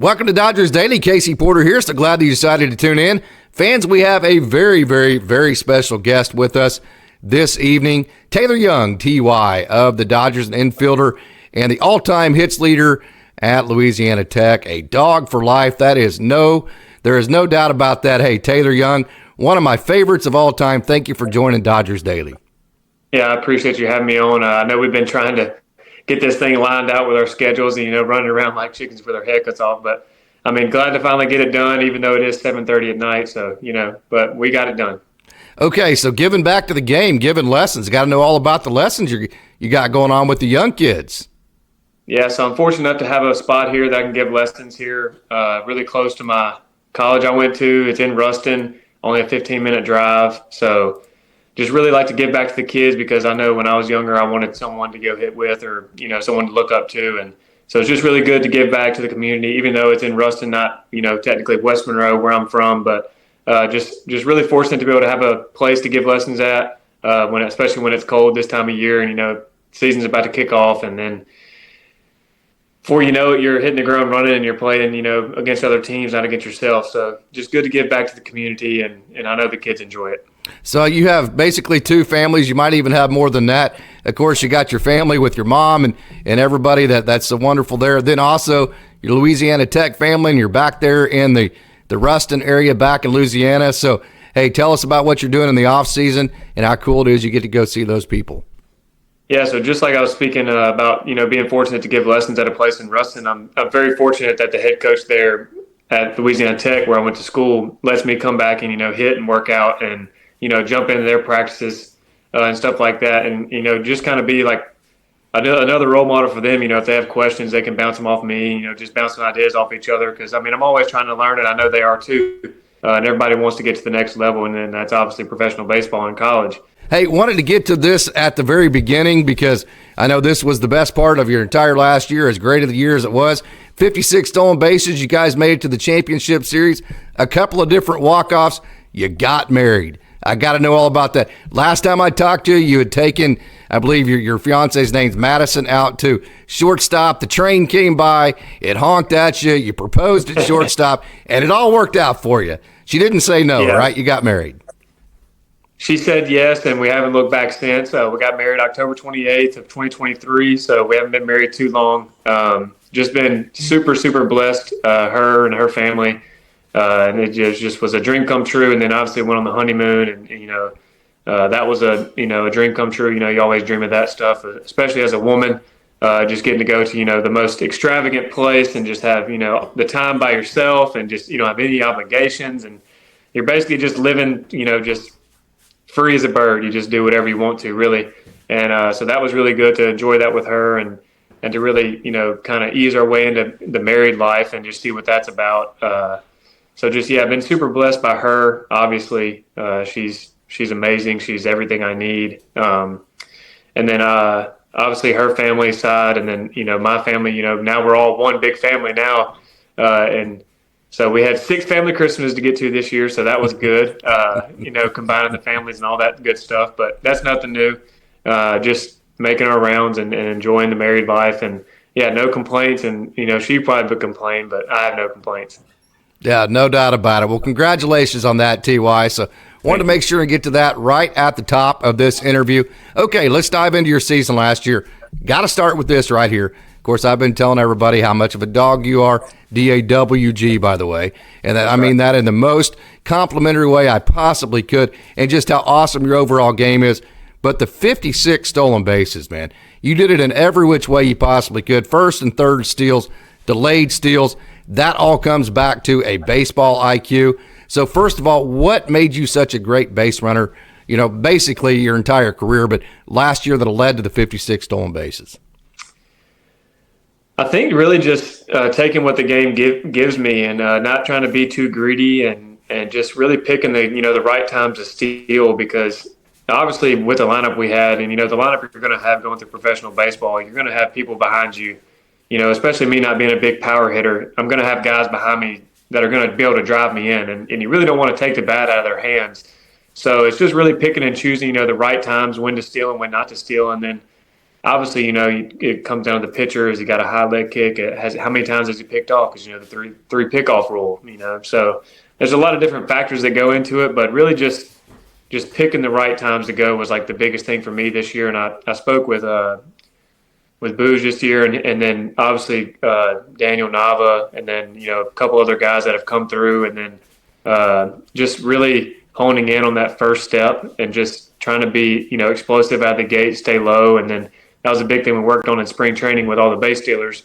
Welcome to Dodgers Daily. Casey Porter here. So glad that you decided to tune in. Fans, we have a very, very, very special guest with us this evening. Taylor Young, TY, of the Dodgers, an infielder and the all-time hits leader at Louisiana Tech. A dog for life. There is no doubt about that. Hey, Taylor Young, one of my favorites of all time. Thank you for joining Dodgers Daily. Yeah, I appreciate you having me on. I know we've been trying to get this thing lined out with our schedules and, running around like chickens with our haircuts off. But, glad to finally get it done, even though it is 7:30 at night. So, but we got it done. Okay, so giving back to the game, giving lessons. Got to know all about the lessons you got going on with the young kids. Yeah, so I'm fortunate enough to have a spot here that I can give lessons here, really close to my college I went to. It's in Ruston, only a 15-minute drive. So just really like to give back to the kids because I know when I was younger, I wanted someone to go hit with or, someone to look up to. And so it's just really good to give back to the community, even though it's in Ruston, not, technically West Monroe where I'm from, but just really fortunate to be able to have a place to give lessons at, especially when it's cold this time of year and, season's about to kick off. And then before you know it, you're hitting the ground running and you're playing, against other teams, not against yourself. So just good to give back to the community, and I know the kids enjoy it. So you have basically two families. You might even have more than that. Of course, you got your family with your mom and everybody that's so wonderful there. Then also your Louisiana Tech family, and you're back there in the Ruston area back in Louisiana. So, hey, tell us about what you're doing in the off season and how cool it is you get to go see those people. Yeah, so just like I was speaking about, being fortunate to give lessons at a place in Ruston, I'm very fortunate that the head coach there at Louisiana Tech, where I went to school, lets me come back and, hit and work out and, jump into their practices and stuff like that. And, just kind of be like another role model for them. If they have questions, they can bounce them off me, just bouncing ideas off each other. Because, I'm always trying to learn, and I know they are too. And everybody wants to get to the next level, and then that's obviously professional baseball in college. Hey, wanted to get to this at the very beginning because I know this was the best part of your entire last year, as great of the year as it was. 56 stolen bases. You guys made it to the championship series. A couple of different walk-offs. You got married. I got to know all about that. Last time I talked to you, you had taken, I believe your fiance's name's Madison, out to shortstop. The train came by. It honked at you. You proposed at shortstop, and it all worked out for you. She didn't say no, right? You got married. She said yes, and we haven't looked back since. We got married October 28th of 2023, so we haven't been married too long. Just been super, super blessed, her and her family. And it just was a dream come true. And then obviously went on the honeymoon, and that was a dream come true. You always dream of that stuff, especially as a woman. Just getting to go to the most extravagant place and just have the time by yourself and just have any obligations, and you're basically just living just free as a bird. You just do whatever you want to, really. And so that was really good to enjoy that with her and to really kind of ease our way into the married life and just see what that's about. So just, I've been super blessed by her. Obviously, she's amazing. She's everything I need. And then obviously her family side, and then, my family, now we're all one big family now. And so we had 6 family Christmases to get to this year. So that was good, combining the families and all that good stuff. But that's nothing new. Just making our rounds and enjoying the married life. And, no complaints. And, she probably would complain, but I have no complaints. Yeah, no doubt about it. Well, congratulations on that, TY. So wanted to make sure and get to that right at the top of this interview. Okay, let's dive into your season last year. Got to start with this right here. Of course, I've been telling everybody how much of a dog you are, DAWG, by the way. And that, I mean that in the most complimentary way I possibly could, and just how awesome your overall game is. But the 56 stolen bases, man, you did it in every which way you possibly could. First and third steals, delayed steals. That all comes back to a baseball IQ. So first of all, what made you such a great base runner, basically your entire career, but last year that led to the 56 stolen bases? I think really just taking what the game gives me and not trying to be too greedy and just really picking the right times to steal, because obviously with the lineup we had and, the lineup you're going to have going through professional baseball, you're going to have people behind you. Especially me not being a big power hitter, I'm going to have guys behind me that are going to be able to drive me in, and you really don't want to take the bat out of their hands. So it's just really picking and choosing, the right times when to steal and when not to steal, and then obviously, it comes down to the pitcher. Has he got a high leg kick? How many times has he picked off? Because, the three pick-off rule, So there's a lot of different factors that go into it, but really just picking the right times to go was like the biggest thing for me this year. And I spoke with Booge this year, and then obviously Daniel Nava, and then a couple other guys that have come through, and then just really honing in on that first step and just trying to be explosive out of the gate, stay low, and then that was a big thing we worked on in spring training with all the base stealers.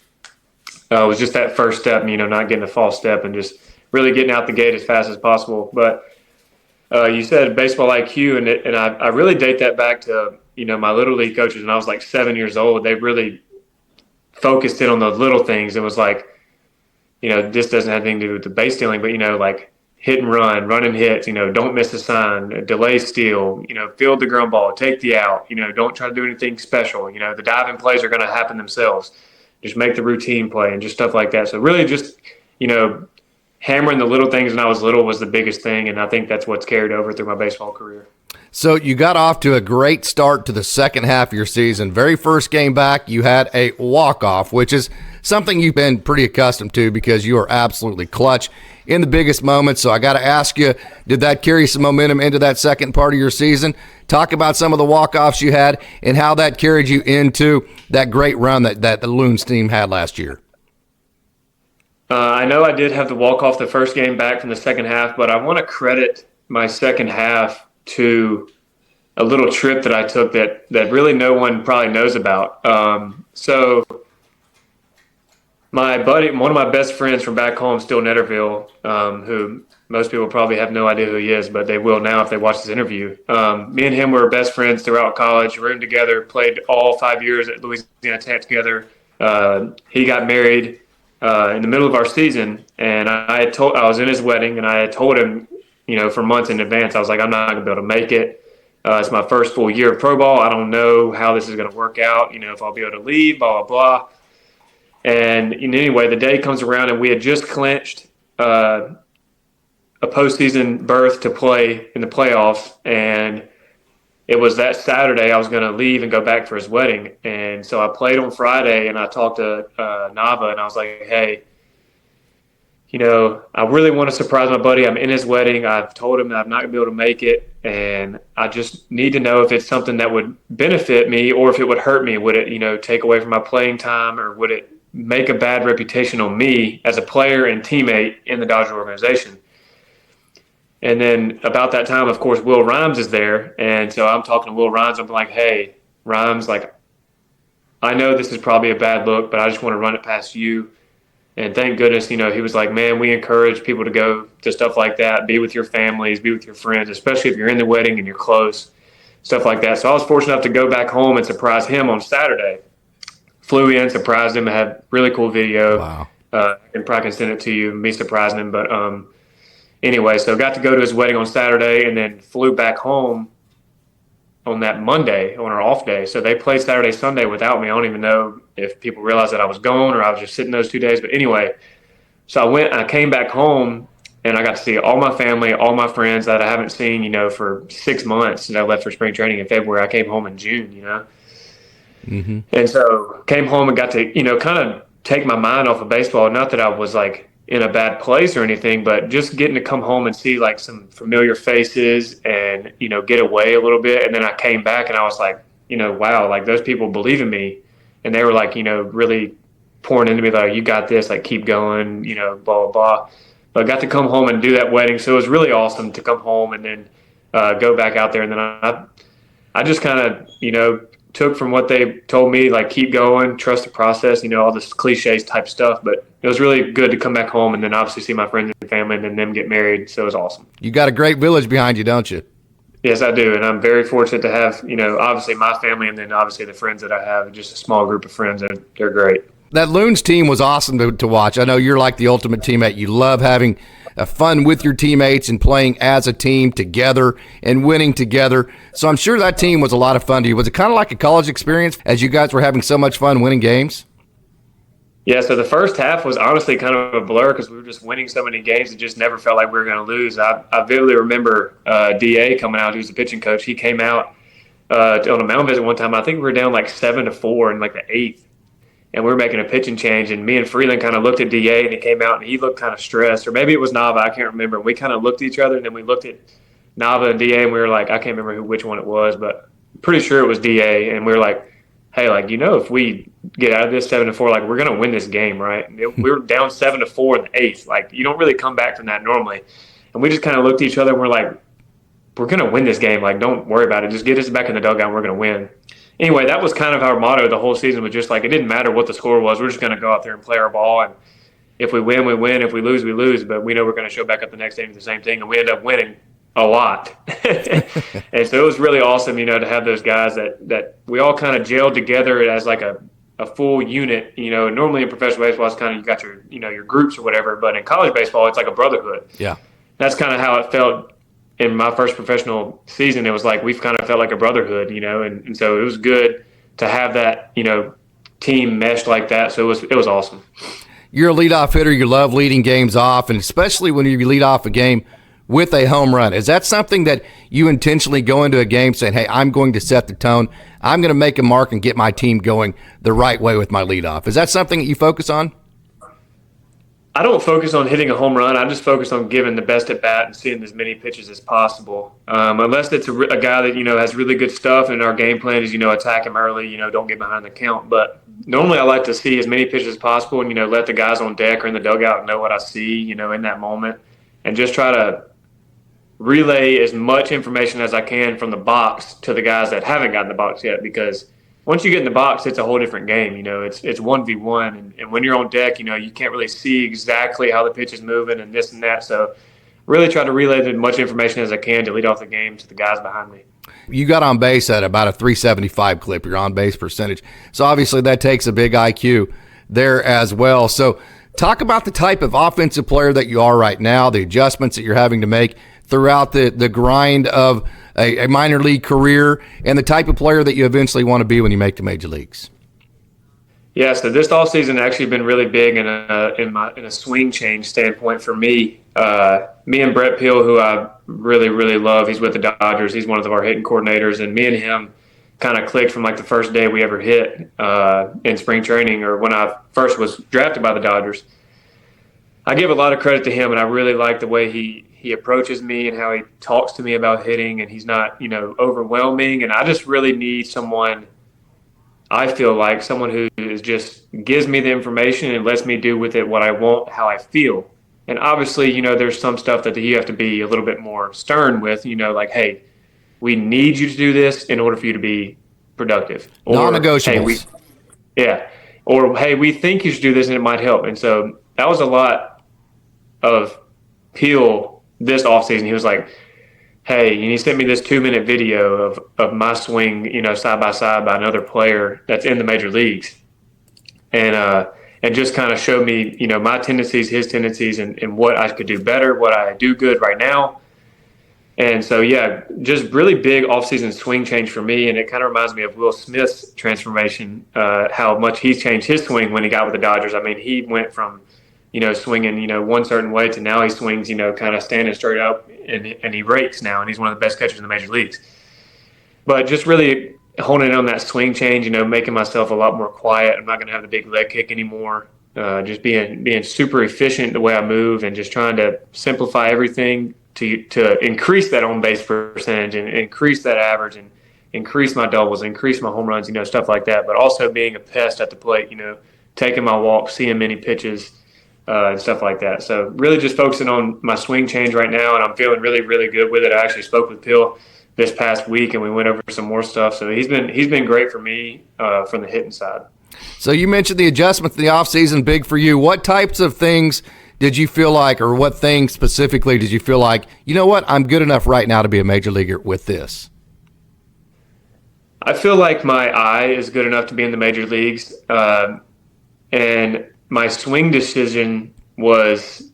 Was just that first step, not getting a false step and just really getting out the gate as fast as possible. But you said baseball IQ, and I really date that back to my little league coaches when I was like 7 years old. They really focused in on those little things. It was like, this doesn't have anything to do with the base stealing, but like hit and run and hit, don't miss a sign, delay steal, field the ground ball, take the out, don't try to do anything special. The diving plays are going to happen themselves. Just make the routine play and just stuff like that. So really just, hammering the little things when I was little was the biggest thing, and I think that's what's carried over through my baseball career. So you got off to a great start to the second half of your season. Very first game back, you had a walk-off, which is something you've been pretty accustomed to because you are absolutely clutch in the biggest moments. So I got to ask you, did that carry some momentum into that second part of your season? Talk about some of the walk-offs you had and how that carried you into that great run that the Loons team had last year. I know I did have the walk-off the first game back from the second half, but I want to credit my second half to a little trip that I took that really no one probably knows about. So my buddy, one of my best friends from back home, still Netterville, who most people probably have no idea who he is, but they will now if they watch this interview. Me and him were best friends throughout college, roomed together, played all 5 years at Louisiana Tech together. He got married in the middle of our season, and I was in his wedding, and I had told him, for months in advance, I was like, I'm not going to be able to make it. It's my first full year of pro ball. I don't know how this is going to work out, if I'll be able to leave, blah, blah, blah. And anyway, the day comes around, and we had just clinched a postseason berth to play in the playoffs, and it was that Saturday I was going to leave and go back for his wedding. And so I played on Friday, and I talked to Nava, and I was like, hey, I really want to surprise my buddy. I'm in his wedding. I've told him that I'm not going to be able to make it, and I just need to know if it's something that would benefit me or if it would hurt me. Would it, take away from my playing time, or would it make a bad reputation on me as a player and teammate in the Dodger organization? And then about that time, of course, Will Rhymes is there. And so I'm talking to Will Rhymes. I'm like, hey, Rhymes, I know this is probably a bad look, but I just want to run it past you. And thank goodness, he was like, man, we encourage people to go to stuff like that, be with your families, be with your friends, especially if you're in the wedding and you're close, stuff like that. So I was fortunate enough to go back home and surprise him on Saturday. Flew in, surprised him, had really cool video. Wow. I can probably send it to you, me surprising him. But anyway, so got to go to his wedding on Saturday and then flew back home on that Monday on our off day. So they played Saturday, Sunday without me. I don't even know if people realized that I was gone or I was just sitting those 2 days. But anyway, so I came back home and I got to see all my family, all my friends that I haven't seen, for 6 months since I left for spring training in February. I came home in June, Mm-hmm. And so came home and got to, kind of take my mind off of baseball. Not that I was in a bad place or anything, but just getting to come home and see some familiar faces and, get away a little bit. And then I came back and I was like, wow, those people believe in me. And they were really pouring into me, you got this, keep going, blah, blah, blah. But I got to come home and do that wedding. So it was really awesome to come home and then go back out there. And then I just kind of, took from what they told me, keep going, trust the process, all this cliches type stuff. But it was really good to come back home and then obviously see my friends and family and then them get married. So it was awesome. You got a great village behind you, don't you? Yes, I do. And I'm very fortunate to have, obviously my family and then obviously the friends that I have, just a small group of friends. And they're great. That Loons team was awesome to watch. I know you're like the ultimate teammate. You love having fun with your teammates and playing as a team together and winning together. So I'm sure that team was a lot of fun to you. Was it kind of like a college experience as you guys were having so much fun winning games? Yeah, so the first half was honestly kind of a blur because we were just winning so many games. It just never felt like we were going to lose. I vividly remember DA coming out, who's the pitching coach. He came out on a mound visit one time. I think we were down like 7-4 in like the eighth, and we were making a pitching change. And me and Freeland kind of looked at DA, and he came out and he looked kind of stressed, or maybe it was Nava. I can't remember. We kind of looked at each other, and then we looked at Nava and DA, and we were like, I can't remember which one it was, but pretty sure it was DA. And we were like, hey, like, if we get out of this 7-4, like, we're gonna win this game, right? We were down 7-4 in the eighth. Like, you don't really come back from that normally. And we just kind of looked at each other and we're like, we're going to win this game. Like, don't worry about it. Just get us back in the dugout and we're going to win. Anyway, that was kind of our motto the whole season, was just like, it didn't matter what the score was. We're just going to go out there and play our ball. And if we win, we win. If we lose, we lose. But we know we're going to show back up the next day and do the same thing. And we end up winning a lot. And so it was really awesome, to have those guys that we all kind of gelled together as like a full unit. Normally in professional baseball, it's kind of, you got your groups or whatever. But in college baseball, it's like a brotherhood. Yeah. That's kind of how it felt in my first professional season. It was like we've kind of felt like a brotherhood, and so it was good to have that, team meshed like that. So it was awesome. You're a leadoff hitter. You love leading games off, and especially when you lead off a game with a home run. Is that something that you intentionally go into a game saying, hey, I'm going to set the tone. I'm going to make a mark and get my team going the right way with my leadoff. Is that something that you focus on? I don't focus on hitting a home run. I just focus on giving the best at bat and seeing as many pitches as possible. Unless it's a guy that has really good stuff, and our game plan is attack him early. Don't get behind the count. But normally I like to see as many pitches as possible, and let the guys on deck or in the dugout know what I see. In that moment, and just try to relay as much information as I can from the box to the guys that haven't gotten the box yet, because once you get in the box, it's a whole different game. It's 1v1, and when you're on deck, you can't really see exactly how the pitch is moving and this and that. So really try to relay as much information as I can to lead off the game to the guys behind me. You got on base at about a 375 clip, your on base percentage. So obviously that takes a big IQ there as well. So talk about the type of offensive player that you are right now, the adjustments that you're having to make throughout the grind of a minor league career, and the type of player that you eventually want to be when you make the major leagues. Yeah, so this offseason actually been really big in a swing change standpoint for me. Me and Brett Peel, who I really, really love, he's with the Dodgers. He's one of our hitting coordinators, and me and him kind of clicked from like the first day we ever hit in spring training, or when I first was drafted by the Dodgers. I give a lot of credit to him, and I really like the way he approaches me and how he talks to me about hitting, and he's not, overwhelming. And I just really need someone, I feel like someone who is just gives me the information and lets me do with it what I want, how I feel. And obviously, there's some stuff that you have to be a little bit more stern with, like, hey, we need you to do this in order for you to be productive. Or, non-negotiables. Or, hey, we think you should do this and it might help. And so that was a lot of Peel this offseason. He was like, hey, and he sent me this 2-minute video of my swing, side by side by another player that's in the major leagues. And just kind of showed me, my tendencies, his tendencies, and what I could do better, what I do good right now. And so, yeah, just really big offseason swing change for me. And it kind of reminds me of Will Smith's transformation, how much he's changed his swing when he got with the Dodgers. I mean, he went from, swinging, one certain way to now he swings, kind of standing straight up, and he rakes now, and he's one of the best catchers in the major leagues. But just really honing in on that swing change, making myself a lot more quiet. I'm not going to have the big leg kick anymore. Just being super efficient the way I move, and just trying to simplify everything to increase that on base percentage and increase that average and increase my doubles, increase my home runs, stuff like that. But also being a pest at the plate, taking my walk, seeing many pitches, and stuff like that. So really just focusing on my swing change right now, and I'm feeling really, really good with it. I actually spoke with Phil this past week, and we went over some more stuff. So he's been great for me from the hitting side. So you mentioned the adjustments in the offseason, big for you. What types of things did you feel like, or what things specifically did you feel like, I'm good enough right now to be a major leaguer with this? I feel like my eye is good enough to be in the major leagues. And my swing decision was,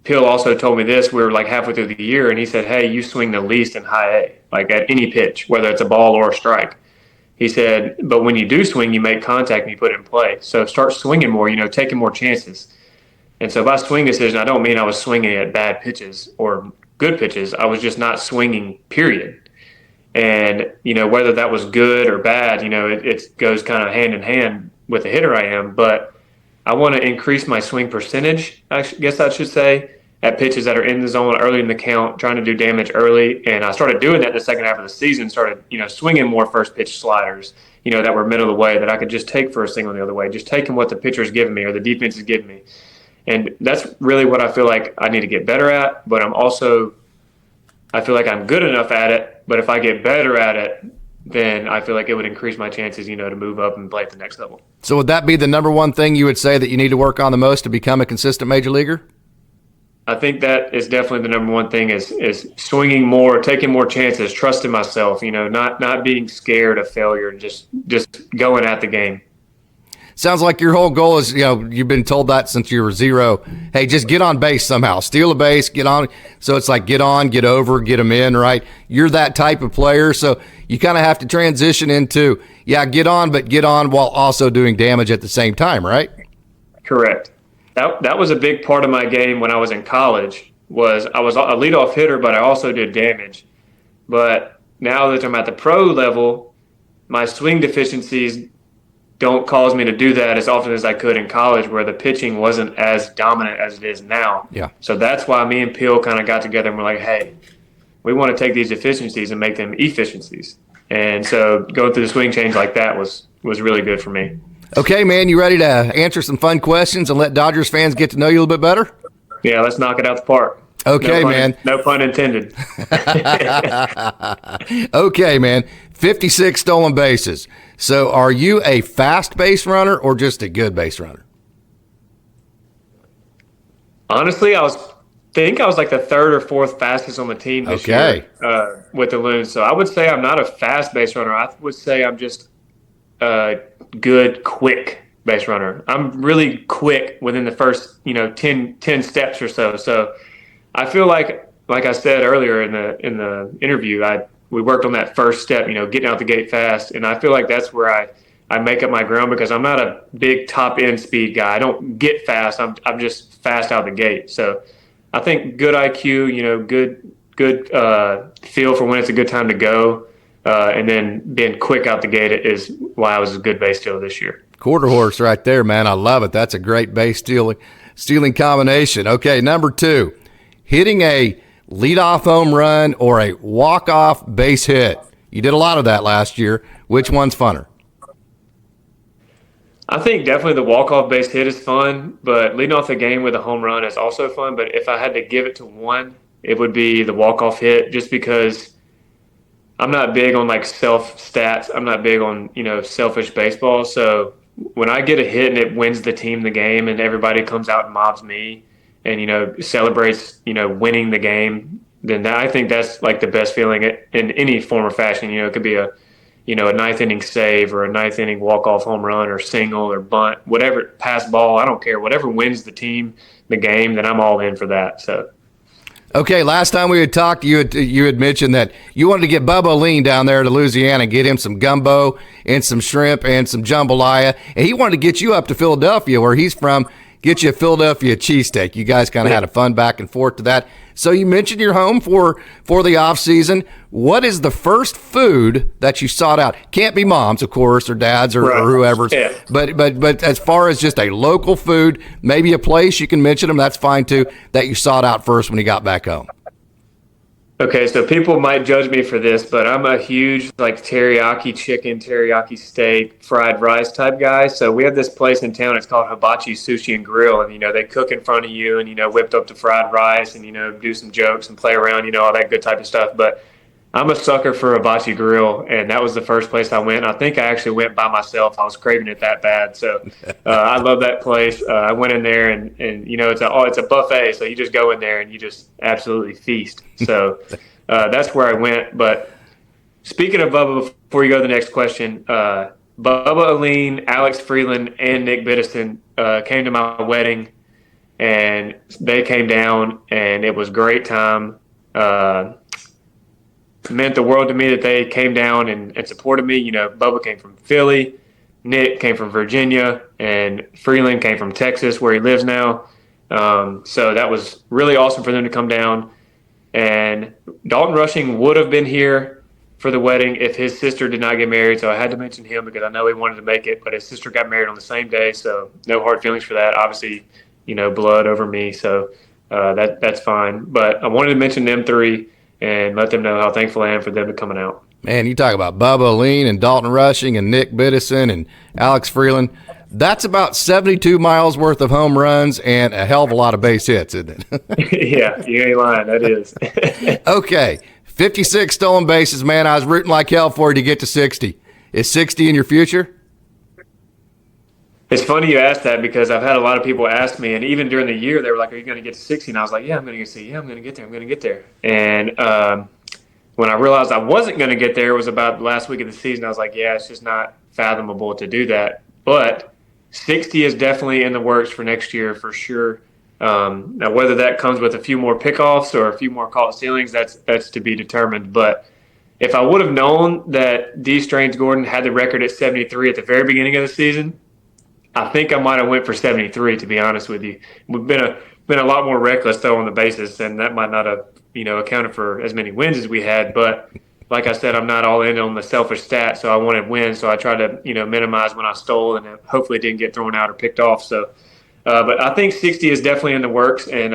Pill also told me this, we were like halfway through the year, and he said, hey, you swing the least in high A, like at any pitch, whether it's a ball or a strike. He said, but when you do swing, you make contact and you put it in play. So start swinging more, taking more chances. And so by swing decision, I don't mean I was swinging at bad pitches or good pitches. I was just not swinging, period. And, whether that was good or bad, it goes kind of hand in hand with the hitter I am. But I want to increase my swing percentage, I guess I should say, at pitches that are in the zone early in the count, trying to do damage early. And I started doing that in the second half of the season, started, swinging more first pitch sliders, that were middle of the way that I could just take for a single the other way, just taking what the pitcher is giving me or the defense is giving me. And that's really what I feel like I need to get better at. But I feel like I'm good enough at it. But if I get better at it, then I feel like it would increase my chances, to move up and play at the next level. So would that be the number one thing you would say that you need to work on the most to become a consistent major leaguer? I think that is definitely the number one thing is swinging more, taking more chances, trusting myself, not being scared of failure, and just going at the game. Sounds like your whole goal is, you've been told that since you were 0. Hey, just get on base somehow. Steal a base, get on. So it's like get on, get over, get them in, right? You're that type of player. So you kind of have to transition into, get on, but get on while also doing damage at the same time, right? Correct. That was a big part of my game when I was in college. I was a leadoff hitter, but I also did damage. But now that I'm at the pro level, my swing deficiencies don't cause me to do that as often as I could in college, where the pitching wasn't as dominant as it is now. Yeah. So that's why me and Peel kind of got together and we're like, hey, we want to take these deficiencies and make them efficiencies. And so going through the swing change like that was really good for me. Okay, man, you ready to answer some fun questions and let Dodgers fans get to know you a little bit better? Yeah, let's knock it out the park. Okay, man. No pun intended. Okay, man. 56 stolen bases. So are you a fast base runner or just a good base runner? Honestly, I think I was like the third or fourth fastest on the team this year with the Loons. So I would say I'm not a fast base runner. I would say I'm just a good, quick base runner. I'm really quick within the first, 10 steps or so. So I feel like I said earlier in the interview, we worked on that first step, getting out the gate fast. And I feel like that's where I make up my ground, because I'm not a big top end speed guy. I don't get fast. I'm just fast out the gate. So I think good IQ, good feel for when it's a good time to go. And then being quick out the gate is why I was a good base stealer this year. Quarter horse right there, man. I love it. That's a great base stealing combination. Okay, number 2, hitting a leadoff home run or a walk-off base hit. You did a lot of that last year. Which one's funner? I think definitely the walk-off base hit is fun, but leading off the game with a home run is also fun. But if I had to give it to one, it would be the walk-off hit, just because I'm not big on self stats. I'm not big on, selfish baseball. So when I get a hit and it wins the team the game and everybody comes out and mobs me and, celebrates, winning the game, then I think that's the best feeling in any form or fashion. It could be a ninth inning save or a ninth inning walk-off home run or single or bunt, whatever, pass ball. I don't care. Whatever wins the team the game, then I'm all in for that. So. Okay, last time we had talked, you had mentioned that you wanted to get Bubba Lean down there to Louisiana and get him some gumbo and some shrimp and some jambalaya, and he wanted to get you up to Philadelphia, where he's from, get you a Philadelphia cheesesteak. You guys kind of had a fun back and forth to that. So you mentioned you're home for the off season. What is the first food that you sought out? Can't be mom's, of course, or dad's, or whoever's. Yeah. But as far as just a local food, maybe a place, you can mention them. That's fine too. That you sought out first when you got back home. Okay, so people might judge me for this, but I'm a huge teriyaki chicken, teriyaki steak, fried rice type guy. So we have this place in town. It's called Hibachi Sushi and Grill, and they cook in front of you, and whipped up the fried rice, and do some jokes and play around, all that good type of stuff. But I'm a sucker for Hibachi Grill, and that was the first place I went. I think I actually went by myself. I was craving it that bad, so I love that place. I went in there, and it's a buffet, so you just go in there and you just absolutely feast. So that's where I went. But speaking of Bubba, before you go to the next question, Bubba Aline, Alex Freeland, and Nick Biddison came to my wedding, and they came down, and it was a great time. It meant the world to me that they came down and supported me. Bubba came from Philly, Nick came from Virginia, and Freeland came from Texas, where he lives now. So that was really awesome for them to come down. And Dalton Rushing would have been here for the wedding if his sister did not get married. So I had to mention him because I know he wanted to make it, but his sister got married on the same day. So no hard feelings for that. Obviously, blood over me. So that's fine. But I wanted to mention them three and let them know how thankful I am for them coming out. Man, you talk about Bubba Lean and Dalton Rushing and Nick Biddison and Alex Freeland. That's about 72 miles worth of home runs and a hell of a lot of base hits, isn't it? Yeah, you ain't lying. That is. Okay, 56 stolen bases, man. I was rooting like hell for you to get to 60. Is 60 in your future? It's funny you asked that because I've had a lot of people ask me, and even during the year, they were like, "Are you going to get to 60?" And I was like, "Yeah, I'm going to get to 60. Yeah, I'm going to get there. I'm going to get there." And when I realized I wasn't going to get there, it was about the last week of the season. I was like, "Yeah, it's just not fathomable to do that." But 60 is definitely in the works for next year for sure. Now, whether that comes with a few more pickoffs or a few more caught stealings, that's to be determined. But if I would have known that D. Strange Gordon had the record at 73 at the very beginning of the season, I think I might have went for 73. To be honest with you, we've been a lot more reckless though on the bases, and that might not have accounted for as many wins as we had. But like I said, I'm not all in on the selfish stat, so I wanted wins. So I tried to minimize when I stole, and hopefully it didn't get thrown out or picked off. So, but I think 60 is definitely in the works, and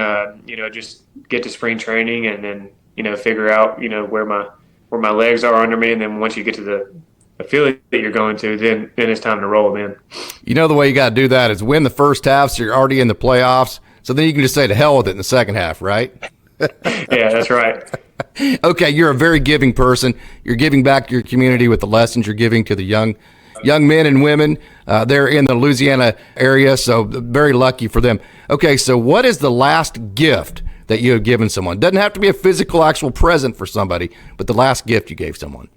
just get to spring training and then figure out where my legs are under me, and then once you get to the affiliate that you're going to, then it's time to roll, man. The way you got to do that is win the first half, so you're already in the playoffs. So then you can just say to hell with it in the second half, right? Yeah, that's right. Okay, you're a very giving person. You're giving back to your community with the lessons you're giving to the young men and women. They're in the Louisiana area, so very lucky for them. Okay, so what is the last gift that you have given someone? Doesn't have to be a physical, actual present for somebody, but the last gift you gave someone.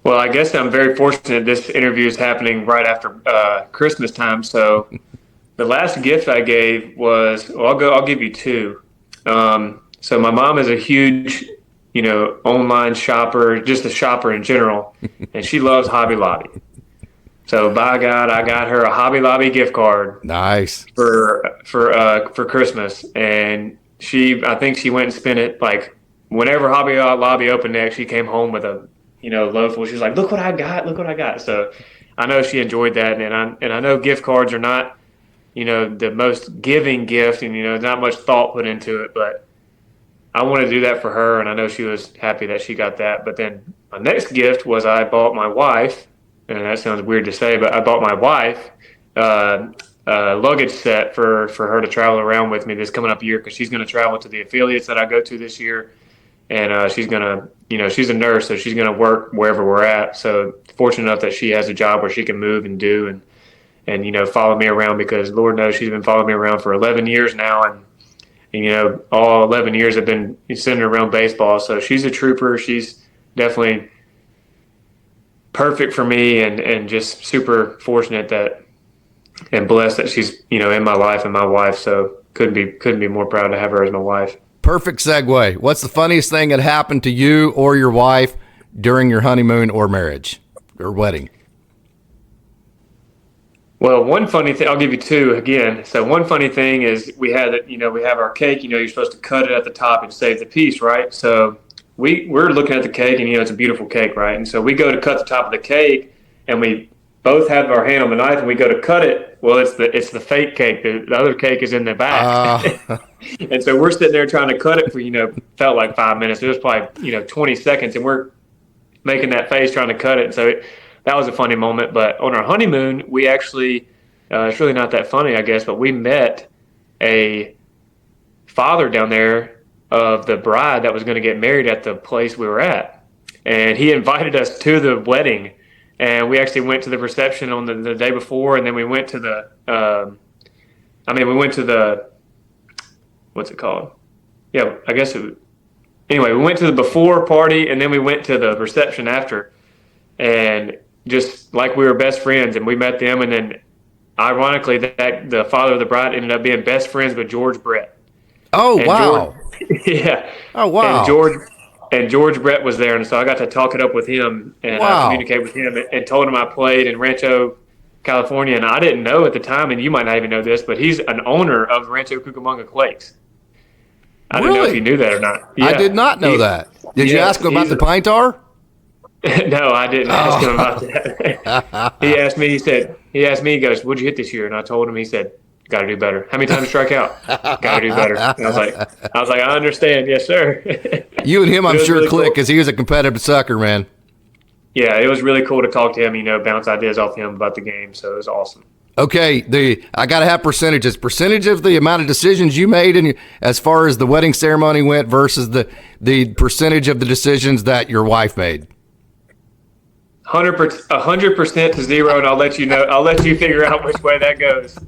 Well, I guess I'm very fortunate this interview is happening right after Christmas time. So the last gift I gave was, I'll give you two. So my mom is a huge, online shopper, just a shopper in general, and she loves Hobby Lobby. So by God, I got her a Hobby Lobby gift card. Nice. For Christmas, and I think she went and spent it like whenever Hobby Lobby opened next, she came home with a loaf full. She was like, "Look what I got! Look what I got!" So I know she enjoyed that, and I know gift cards are not the most giving gift, and not much thought put into it, but I wanted to do that for her, and I know she was happy that she got that. But then my next gift was I bought my wife, and that sounds weird to say, but I bought my wife a luggage set for her to travel around with me this coming up year, because she's going to travel to the affiliates that I go to this year, and she's going to, she's a nurse, so she's going to work wherever we're at. So fortunate enough that she has a job where she can move and do and follow me around, because Lord knows she's been following me around for 11 years now, and all 11 years have been sending her around baseball. So she's a trooper. She's definitely perfect for me, and just super fortunate that and blessed that she's in my life and my wife. So couldn't be more proud to have her as my wife. Perfect segue. What's the funniest thing that happened to you or your wife during your honeymoon or marriage or wedding? Well, one funny thing, I'll give you two again. So one funny thing is we have our cake, you're supposed to cut it at the top and save the piece, right? So we're looking at the cake, and it's a beautiful cake, right? And so we go to cut the top of the cake, and we both have our hand on the knife, and we go to cut it. Well, it's the fake cake. The other cake is in the back. And so we're sitting there trying to cut it for, felt like 5 minutes. It was probably, 20 seconds, and we're making that face trying to cut it. And so that was a funny moment. But on our honeymoon, we actually, it's really not that funny, I guess, but we met a father down there of the bride that was going to get married at the place we were at. And he invited us to the wedding. And we actually went to the reception on the day before, and then we went to what's it called? Yeah, I guess anyway, we went to the before party, and then we went to the reception after. And just like we were best friends, and we met them, and then ironically, that the father of the bride ended up being best friends with George Brett. Oh, and wow. Yeah. Oh, wow. And George Brett was there, and so I got to talk it up with him and communicate with him, and told him I played in Rancho, California. And I didn't know at the time, and you might not even know this, but he's an owner of Rancho Cucamonga Quakes. I didn't know if you Really? knew that or not. I Yeah. did not know that. Did you ask him about the pine tar? No, I didn't ask him about that. He asked me, he goes, "What'd you hit this year?" And I told him, he said, "Got to do better." How many times strike out? Got to do better. And I was like, I understand. Yes, sir. You and him, I'm sure, really click cool. because he was a competitive sucker, man. Yeah, it was really cool to talk to him, bounce ideas off him about the game. So it was awesome. Okay, I got to have percentages. Percentage of the amount of decisions you made, and as far as the wedding ceremony went, versus the percentage of the decisions that your wife made. 100% to 0, and I'll let you know. I'll let you figure out which way that goes.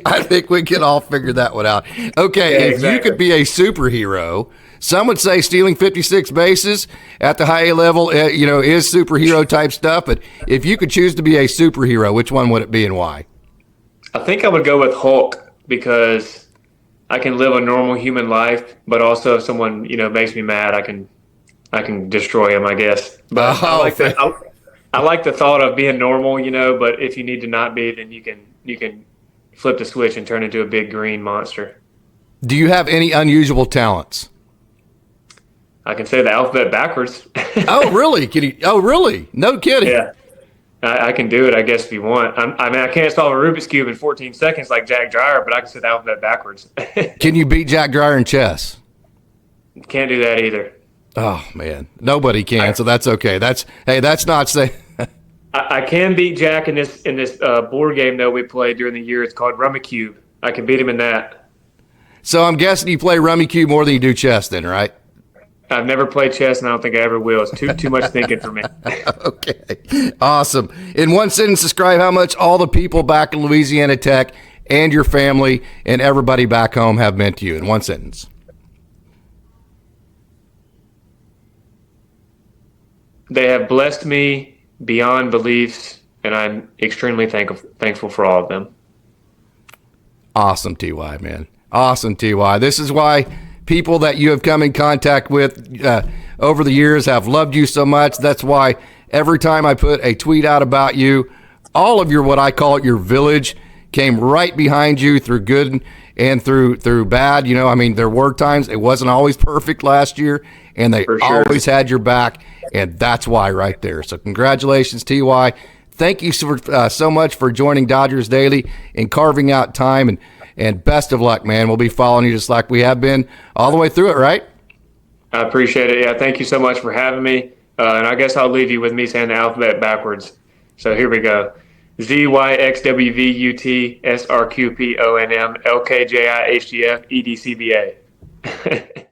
I think we can all figure that one out. Okay, Yeah, if exactly. you could be a superhero, some would say stealing 56 bases at the high A level, is superhero type stuff. But if you could choose to be a superhero, which one would it be and why? I think I would go with Hulk because I can live a normal human life, but also if someone makes me mad, I can destroy him, I guess. But I like the thought of being normal, But if you need to not be, then you can flip the switch and turn into a big green monster. Do you have any unusual talents? I can say the alphabet backwards. Oh, really? Can you? Oh, really? No kidding. Yeah, I can do it. I guess if you want. I can't solve a Rubik's cube in 14 seconds like Jack Dreyer, but I can say the alphabet backwards. Can you beat Jack Dreyer in chess? Can't do that either. Oh man, nobody can, so that's okay. That's not saying. I can beat Jack in this board game that we played during the year. It's called Rummy Cube. I can beat him in that. So I'm guessing you play Rummy Cube more than you do chess, then, right? I've never played chess, and I don't think I ever will. It's too much thinking for me. Okay, awesome. In one sentence, describe how much all the people back in Louisiana Tech and your family and everybody back home have meant to you. In one sentence. They have blessed me beyond beliefs, and I'm extremely thankful for all of them. Awesome, TY, man. Awesome, TY. This is why people that you have come in contact with over the years have loved you so much. That's why every time I put a tweet out about you, all of your, what I call your village, came right behind you through good and through bad. There were times it wasn't always perfect last year, and they For sure. always had your back, and that's why right there. So congratulations, TY. Thank you so much for joining Dodgers Daily and carving out time, and best of luck, man. We'll be following you just like we have been all the way through it, right? I appreciate it. Yeah, thank you so much for having me. And I guess I'll leave you with me saying the alphabet backwards. So here we go. ZYXWVUT SRQPONM LKJIHGF EDCBA.